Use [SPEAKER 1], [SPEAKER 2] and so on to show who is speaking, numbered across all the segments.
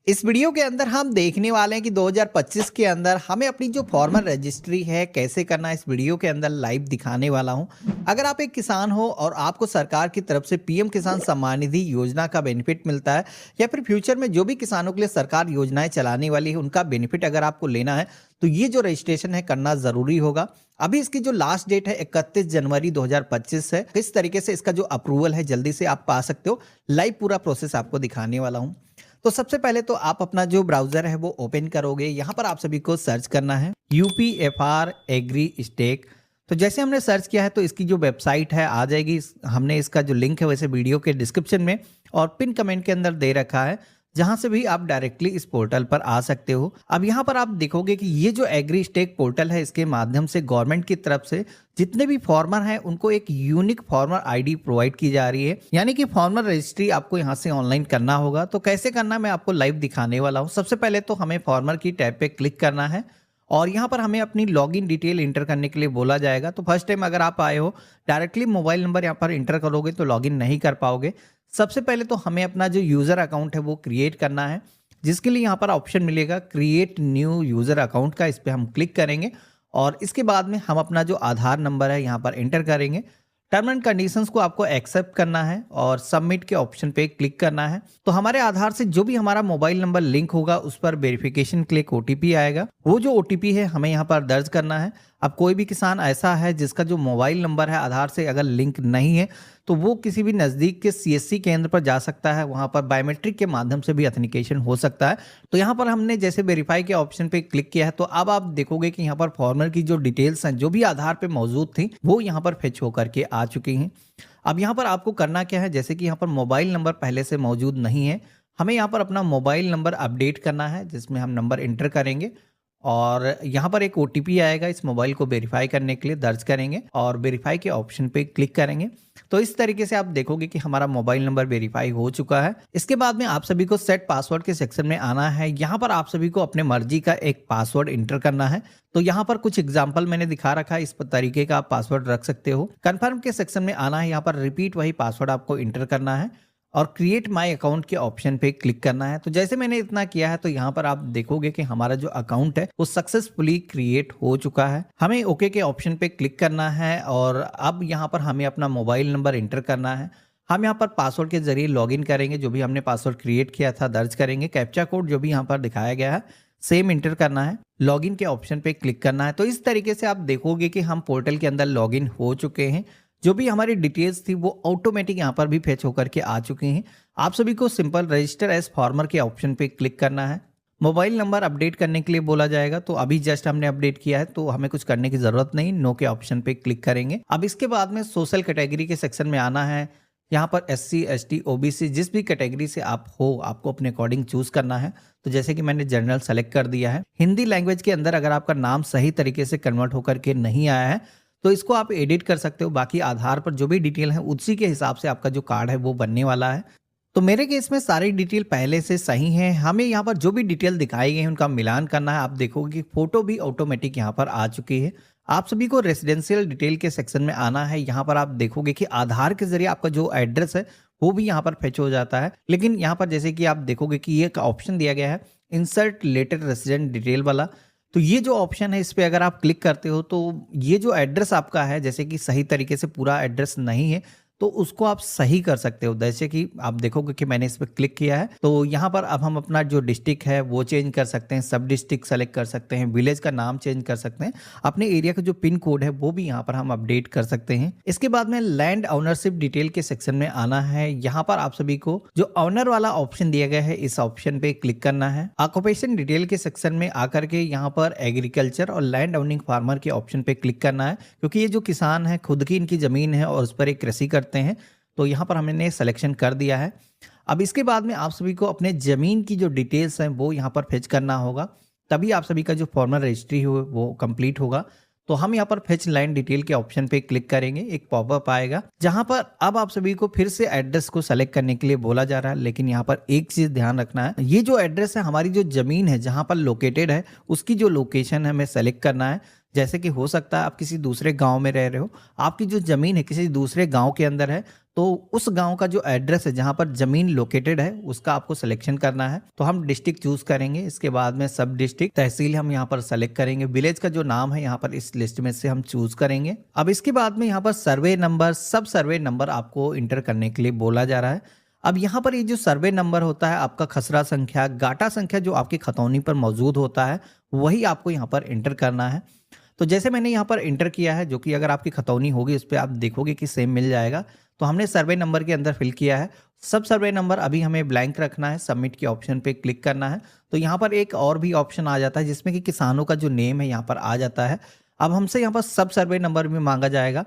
[SPEAKER 1] इस वीडियो के अंदर हम देखने वाले हैं कि 2025 के अंदर हमें अपनी जो फॉर्मर रजिस्ट्री है कैसे करना है, इस वीडियो के अंदर लाइव दिखाने वाला हूं। अगर आप एक किसान हो और आपको सरकार की तरफ से पीएम किसान सम्मान निधि योजना का बेनिफिट मिलता है या फिर फ्यूचर में जो भी किसानों के लिए सरकार योजनाएं चलाने वाली है उनका बेनिफिट अगर आपको लेना है तो ये जो रजिस्ट्रेशन है करना जरूरी होगा। अभी इसकी जो लास्ट डेट है 31 जनवरी 2025 है। किस तरीके से इसका जो अप्रूवल है जल्दी से आप पा सकते हो, लाइव पूरा प्रोसेस आपको दिखाने वाला हूं। तो सबसे पहले तो आप अपना जो ब्राउजर है वो ओपन करोगे। यहाँ पर आप सभी को सर्च करना है UPFR एग्री स्टेक। तो जैसे हमने सर्च किया है तो इसकी जो वेबसाइट है आ जाएगी। हमने इसका जो लिंक है वैसे वीडियो के डिस्क्रिप्शन में और पिन कमेंट के अंदर दे रखा है, जहां से भी आप डायरेक्टली इस पोर्टल पर आ सकते हो। अब यहाँ पर आप देखोगे कि ये जो एग्री स्टेक पोर्टल है इसके माध्यम से गवर्नमेंट की तरफ से जितने भी फार्मर हैं उनको एक यूनिक फार्मर आईडी प्रोवाइड की जा रही है, यानी कि फार्मर रजिस्ट्री आपको यहाँ से ऑनलाइन करना होगा। तो कैसे करना मैं आपको लाइव दिखाने वाला हूँ। सबसे पहले तो हमें फार्मर की टैब पे क्लिक करना है और यहाँ पर हमें अपनी लॉगिन डिटेल इंटर करने के लिए बोला जाएगा। तो फर्स्ट टाइम अगर आप आए हो डायरेक्टली मोबाइल नंबर यहाँ पर इंटर करोगे तो लॉगिन नहीं कर पाओगे। सबसे पहले तो हमें अपना जो यूज़र अकाउंट है वो क्रिएट करना है, जिसके लिए यहाँ पर ऑप्शन मिलेगा क्रिएट न्यू यूज़र अकाउंट का। इस पर हम क्लिक करेंगे और इसके बाद में हम अपना जो आधार नंबर है यहाँ पर एंटर करेंगे। टर्म एंड कंडीशंस को आपको एक्सेप्ट करना है और सबमिट के ऑप्शन पे क्लिक करना है। तो हमारे आधार से जो भी हमारा मोबाइल नंबर लिंक होगा उस पर वेरिफिकेशन के लिए एक OTP आएगा। वो जो OTP है हमें यहाँ पर दर्ज करना है। अब कोई भी किसान ऐसा है जिसका जो मोबाइल नंबर है आधार से अगर लिंक नहीं है तो वो किसी भी नज़दीक के CSC केंद्र पर जा सकता है, वहाँ पर बायोमेट्रिक के माध्यम से भी ऑथेंटिकेशन हो सकता है। तो यहाँ पर हमने जैसे वेरीफाई के ऑप्शन पे क्लिक किया है तो अब आप देखोगे कि यहाँ पर फॉर्मर की जो डिटेल्स हैं जो भी आधार पे मौजूद थी वो यहाँ पर फेच होकर के आ चुकी हैं। अब यहाँ पर आपको करना क्या है, जैसे कि यहाँ पर मोबाइल नंबर पहले से मौजूद नहीं है, हमें यहाँ पर अपना मोबाइल नंबर अपडेट करना है, जिसमें हम नंबर एंटर करेंगे और यहाँ पर एक OTP आएगा। इस मोबाइल को वेरीफाई करने के लिए दर्ज करेंगे और वेरीफाई के ऑप्शन पे क्लिक करेंगे। तो इस तरीके से आप देखोगे कि हमारा मोबाइल नंबर वेरीफाई हो चुका है। इसके बाद में आप सभी को सेट पासवर्ड के सेक्शन में आना है। यहाँ पर आप सभी को अपने मर्जी का एक पासवर्ड इंटर करना है। तो यहाँ पर कुछ एग्जाम्पल मैंने दिखा रखा है, इस तरीके का आप पासवर्ड रख सकते हो। कन्फर्म के सेक्शन में आना है, यहाँ पर रिपीट वही पासवर्ड आपको इंटर करना है और क्रिएट माय अकाउंट के ऑप्शन पे क्लिक करना है। तो जैसे मैंने इतना किया है तो यहाँ पर आप देखोगे कि हमारा जो अकाउंट है वो सक्सेसफुली क्रिएट हो चुका है। हमें ओके के ऑप्शन पे क्लिक करना है और अब यहाँ पर हमें अपना मोबाइल नंबर इंटर करना है। हम यहाँ पर पासवर्ड के जरिए लॉगिन करेंगे, जो भी हमने पासवर्ड क्रिएट किया था दर्ज करेंगे। कैप्चा कोड जो भी यहाँ पर दिखाया गया है सेम इंटर करना है, लॉगिन के ऑप्शन पे क्लिक करना है। तो इस तरीके से आप देखोगे कि हम पोर्टल के अंदर लॉगिन हो चुके हैं। जो भी हमारी डिटेल्स थी वो ऑटोमेटिक यहाँ पर भी फेच होकर के आ चुकी हैं। आप सभी को सिंपल रजिस्टर एज फार्मर के ऑप्शन पे क्लिक करना है। मोबाइल नंबर अपडेट करने के लिए बोला जाएगा, तो अभी जस्ट हमने अपडेट किया है तो हमें कुछ करने की जरूरत नहीं, नो के ऑप्शन पे क्लिक करेंगे। अब इसके बाद में सोशल कैटेगरी के सेक्शन में आना है। यहाँ पर SC ST OBC जिस भी कैटेगरी से आप हो आपको अपने अकॉर्डिंग चूज करना है। तो जैसे कि मैंने जनरल सेलेक्ट कर दिया है। हिंदी लैंग्वेज के अंदर अगर आपका नाम सही तरीके से कन्वर्ट होकर के नहीं आया है तो इसको आप एडिट कर सकते हो। बाकी आधार पर जो भी डिटेल है उसी के हिसाब से आपका जो कार्ड है वो बनने वाला है। तो मेरे केस में सारी डिटेल पहले से सही है। हमें यहाँ पर जो भी डिटेल दिखाई गई है उनका मिलान करना है। आप देखोगे कि फोटो भी ऑटोमेटिक यहाँ पर आ चुकी है। आप सभी को रेसिडेंशियल डिटेल के सेक्शन में आना है। यहाँ पर आप देखोगे कि आधार के जरिए आपका जो एड्रेस है वो भी यहाँ पर फेच हो जाता है। लेकिन यहाँ पर जैसे कि आप देखोगे कि ये ऑप्शन दिया गया है इंसर्ट लेटेस्ट रेसिडेंट डिटेल वाला। तो ये जो ऑप्शन है इस पे अगर आप क्लिक करते हो तो ये जो एड्रेस आपका है जैसे कि सही तरीके से पूरा एड्रेस नहीं है तो उसको आप सही कर सकते हो। जैसे कि आप देखोगे कि मैंने इस पर क्लिक किया है तो यहाँ पर अब हम अपना जो डिस्ट्रिक्ट है वो चेंज कर सकते हैं, सब डिस्ट्रिक्ट सेलेक्ट कर सकते हैं, विलेज का नाम चेंज कर सकते हैं, अपने एरिया का जो पिन कोड है वो भी यहाँ पर हम अपडेट कर सकते हैं। इसके बाद में लैंड ओनरशिप डिटेल के सेक्शन में आना है। यहाँ पर आप सभी को जो ऑनर वाला ऑप्शन दिया गया है इस ऑप्शन पे क्लिक करना है। ऑक्यूपेशन डिटेल के सेक्शन में आकर के यहाँ पर एग्रीकल्चर और लैंड ओनिंग फार्मर के ऑप्शन पे क्लिक करना है, क्योंकि ये जो किसान है खुद की इनकी जमीन है और उस पर एक कृषि करते हैं। तो यहाँ पर हमने सिलेक्शन कर दिया है। अब इसके बाद में आप सभी को अपने जमीन की जो डिटेल्स हैं वो यहाँ पर फेच करना होगा, तभी आप सभी का जो फॉर्मर रजिस्ट्री हो वो कंप्लीट होगा। तो हम यहाँ पर फेच लैंड डिटेल के ऑप्शन पे क्लिक करेंगे, एक पॉपअप आएगा जहां पर अब आप सभी को फिर से एड्रेस को सेलेक्ट करने के लिए बोला जा रहा है। लेकिन यहाँ पर एक चीज ध्यान रखना है, ये जो एड्रेस है हमारी जो जमीन है जहां पर लोकेटेड है उसकी जो लोकेशन है हमें सेलेक्ट करना है। जैसे कि हो सकता है आप किसी दूसरे गांव में रह रहे हो, आपकी जो जमीन है किसी दूसरे गांव के अंदर है, तो उस गांव का जो एड्रेस है जहां पर जमीन लोकेटेड है उसका आपको सिलेक्शन करना है। तो हम डिस्ट्रिक्ट चूज करेंगे, इसके बाद में सब डिस्ट्रिक्ट, तहसील हम यहाँ पर सेलेक्ट करेंगे, विलेज का जो नाम है यहाँ पर इस लिस्ट में से हम चूज करेंगे। अब इसके बाद में यहाँ पर सर्वे नंबर, सब सर्वे नंबर आपको इंटर करने के लिए बोला जा रहा है। अब यहाँ पर ये जो सर्वे नंबर होता है, आपका खसरा संख्या, गाटा संख्या जो आपकी खतौनी पर मौजूद होता है, वही आपको यहाँ पर इंटर करना है। तो जैसे मैंने यहाँ पर इंटर किया है, जो कि अगर आपकी खतौनी होगी उस पर आप देखोगे कि सेम मिल जाएगा। तो हमने सर्वे नंबर के अंदर फिल किया है। सब सर्वे नंबर अभी हमें ब्लैंक रखना है, सबमिट के ऑप्शन पे क्लिक करना है। तो यहाँ पर एक और भी ऑप्शन आ जाता है जिसमें कि किसानों का जो नेम है यहाँ पर आ जाता है। अब हमसे यहाँ पर सब सर्वे नंबर भी मांगा जाएगा।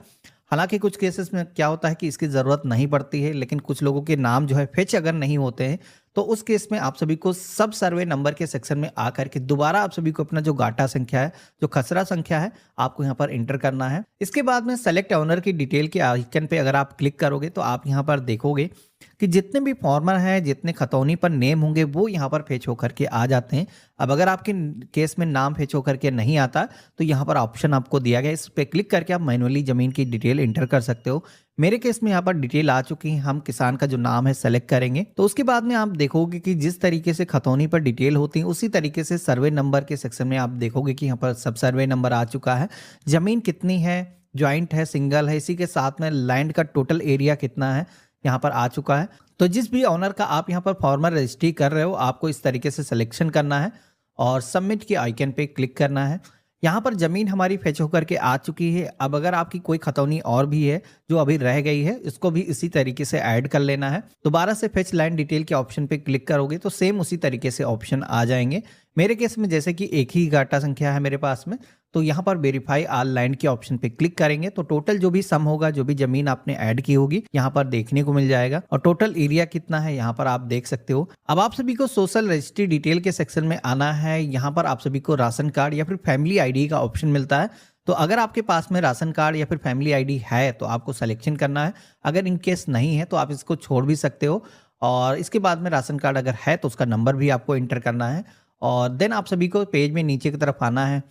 [SPEAKER 1] हालांकि कुछ केसेस में क्या होता है कि इसकी ज़रूरत नहीं पड़ती है, लेकिन कुछ लोगों के नाम जो है फेच अगर नहीं होते हैं तो उस केस में आप सभी को सब सर्वे नंबर के सेक्शन में आकर के दोबारा आप सभी को अपना जो गाटा संख्या है, जो खसरा संख्या है, आपको यहाँ पर इंटर करना है। इसके बाद में सेलेक्ट ओनर की डिटेल के आइकन पे अगर आप क्लिक करोगे तो आप यहाँ पर देखोगे कि जितने भी फॉर्मर हैं, जितने खतौनी पर नेम होंगे वो यहाँ पर फेच होकर के आ जाते हैं। अब अगर आपके केस में नाम फेच होकर के नहीं आता तो यहाँ पर ऑप्शन आपको दिया गया, इस पर क्लिक करके आप मैनुअली जमीन की डिटेल इंटर कर सकते हो। मेरे केस में यहाँ पर डिटेल आ चुकी है, हम किसान का जो नाम है सेलेक्ट करेंगे। तो उसके बाद में आप देखोगे कि जिस तरीके से खतौनी पर डिटेल होती है उसी तरीके से सर्वे नंबर के सेक्शन में आप देखोगे कि यहाँ पर सब सर्वे नंबर आ चुका है, जमीन कितनी है, ज्वाइंट है, सिंगल है, इसी के साथ में लैंड का टोटल एरिया कितना है यहाँ पर आ चुका है। तो जिस भी ऑनर का आप यहाँ पर फॉर्मर रजिस्ट्री कर रहे हो, आपको इस तरीके से सिलेक्शन करना है और सबमिट के आइकन पे क्लिक करना है। यहाँ पर जमीन हमारी फेच होकर के आ चुकी है। अब अगर आपकी कोई खतौनी और भी है जो अभी रह गई है, इसको भी इसी तरीके से ऐड कर लेना है। दोबारा से फेच लैंड डिटेल के ऑप्शन पे क्लिक करोगे तो सेम उसी तरीके से ऑप्शन आ जाएंगे। मेरे केस में जैसे कि एक ही गाटा संख्या है मेरे पास में, तो यहाँ पर वेरीफाई ऑल लैंड के ऑप्शन पे क्लिक करेंगे तो टोटल जो भी सम होगा, जो भी जमीन आपने ऐड की होगी, यहाँ पर देखने को मिल जाएगा और टोटल एरिया कितना है यहाँ पर आप देख सकते हो। अब आप सभी को सोशल रजिस्ट्री डिटेल के सेक्शन में आना है। यहाँ पर आप सभी को राशन कार्ड या फिर फैमिली आईडी का ऑप्शन मिलता है। तो अगर आपके पास में राशन कार्ड या फिर फैमिली आईडी है तो आपको सिलेक्शन करना है। अगर इनकेस नहीं है तो आप इसको छोड़ भी सकते हो। और इसके बाद में राशन कार्ड अगर है तो उसका नंबर भी आपको इंटर करना है। और देन आप सभी को पेज में नीचे की तरफ आना है।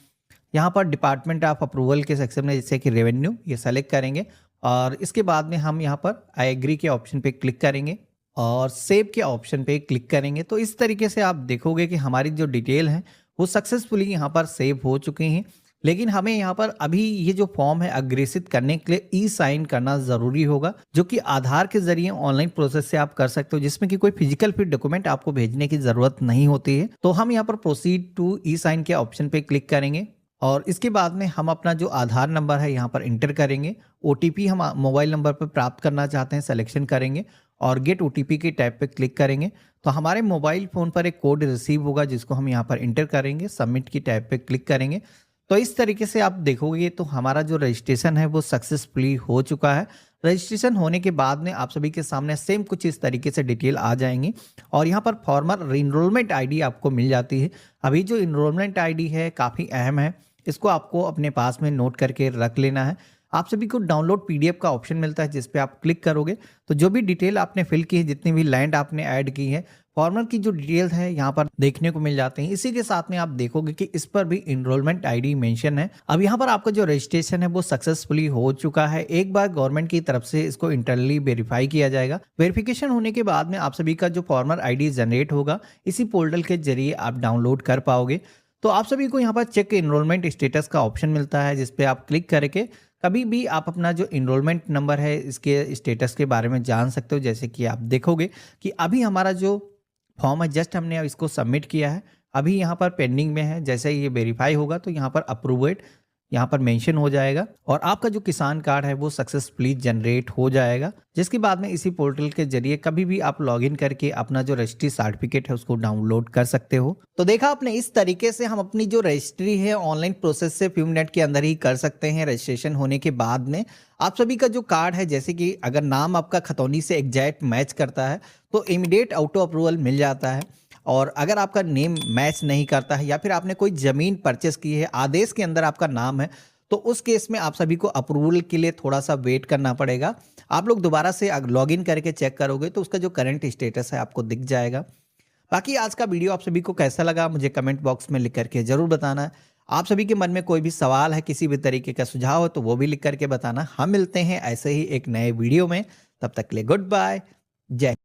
[SPEAKER 1] यहाँ पर डिपार्टमेंट ऑफ अप्रूवल के सेक्शन में जैसे कि रेवेन्यू, ये सेलेक्ट करेंगे और इसके बाद में हम यहाँ पर आई एग्री के ऑप्शन पे क्लिक करेंगे और सेव के ऑप्शन पे क्लिक करेंगे। तो इस तरीके से आप देखोगे कि हमारी जो डिटेल है वो सक्सेसफुली यहाँ पर सेव हो चुकी हैं। लेकिन हमें यहाँ पर अभी ये जो फॉर्म है अग्रेसित करने के लिए ई साइन करना जरूरी होगा, जो कि आधार के जरिए ऑनलाइन प्रोसेस से आप कर सकते हो, जिसमें कि कोई फिजिकल फिर डॉक्यूमेंट आपको भेजने की जरूरत नहीं होती है। तो हम यहाँ पर प्रोसीड टू ई साइन के ऑप्शन पे क्लिक करेंगे और इसके बाद में हम अपना जो आधार नंबर है यहाँ पर इंटर करेंगे। ओटीपी हम मोबाइल नंबर पर प्राप्त करना चाहते हैं, सिलेक्शन करेंगे और गेट ओटीपी के टैब पे क्लिक करेंगे। तो हमारे मोबाइल फ़ोन पर एक कोड रिसीव होगा जिसको हम यहाँ पर इंटर करेंगे, सबमिट की टैब पे क्लिक करेंगे। तो इस तरीके से आप देखोगे तो हमारा जो रजिस्ट्रेशन है वो सक्सेसफुली हो चुका है। रजिस्ट्रेशन होने के बाद में आप सभी के सामने सेम कुछ इस तरीके से डिटेल आ जाएंगी और यहाँ पर फॉर्मर इनरोलमेंट आईडी आपको मिल जाती है। अभी जो इनरोलमेंट आईडी है काफ़ी अहम है, इसको आपको अपने पास में नोट करके रख लेना है। आप सभी को डाउनलोड पीडीएफ का ऑप्शन मिलता है जिस पे आप क्लिक करोगे तो जो भी डिटेल आपने फिल की है, जितनी भी लैंड आपने ऐड की है, फॉर्मर की जो डिटेल्स है यहाँ पर देखने को मिल जाते हैं। इसी के साथ में आप देखोगे कि इस पर भी इनरोलमेंट आईडी मेंशन है। अब यहाँ पर आपका जो रजिस्ट्रेशन है वो सक्सेसफुली हो चुका है। एक बार गवर्नमेंट की तरफ से इसको इंटरनली वेरीफाई किया जाएगा। वेरिफिकेशन होने के बाद में आप सभी का जो फॉर्मर आईडी जनरेट होगा इसी पोर्टल के जरिए आप डाउनलोड कर पाओगे। तो आप सभी को यहाँ पर चेक इनरोलमेंट स्टेटस का ऑप्शन मिलता है जिस पे आप क्लिक करके कभी भी आप अपना जो इनरोलमेंट नंबर है इसके स्टेटस के बारे में जान सकते हो। जैसे कि आप देखोगे कि अभी हमारा जो फॉर्म है जस्ट हमने इसको सबमिट किया है, अभी यहाँ पर पेंडिंग में है। जैसे ये वेरीफाई होगा तो यहाँ पर अप्रूवेड यहाँ पर मेंशन हो जाएगा और आपका जो किसान कार्ड है वो सक्सेसफुली जनरेट हो जाएगा, जिसके बाद में इसी पोर्टल के जरिए कभी भी आप लॉगिन करके अपना जो रजिस्ट्री सर्टिफिकेट है उसको डाउनलोड कर सकते हो। तो देखा आपने, इस तरीके से हम अपनी जो रजिस्ट्री है ऑनलाइन प्रोसेस से फ्यू मिनट के अंदर ही कर सकते हैं। रजिस्ट्रेशन होने के बाद में आप सभी का जो कार्ड है, जैसे कि अगर नाम आपका खतौनी से एग्जैक्ट मैच करता है तो इमीडिएट ऑटो अप्रूवल मिल जाता है। और अगर आपका नेम मैच नहीं करता है या फिर आपने कोई ज़मीन परचेस की है, आदेश के अंदर आपका नाम है, तो उस केस में आप सभी को अप्रूवल के लिए थोड़ा सा वेट करना पड़ेगा। आप लोग दोबारा से लॉगिन करके चेक करोगे तो उसका जो करंट स्टेटस है आपको दिख जाएगा। बाकी आज का वीडियो आप सभी को कैसा लगा मुझे कमेंट बॉक्स में लिख करके ज़रूर बताना। आप सभी के मन में कोई भी सवाल है, किसी भी तरीके का सुझाव है तो वो भी लिख करके बताना। हम मिलते हैं ऐसे ही एक नए वीडियो में। तब तक के लिए गुड बाय। जय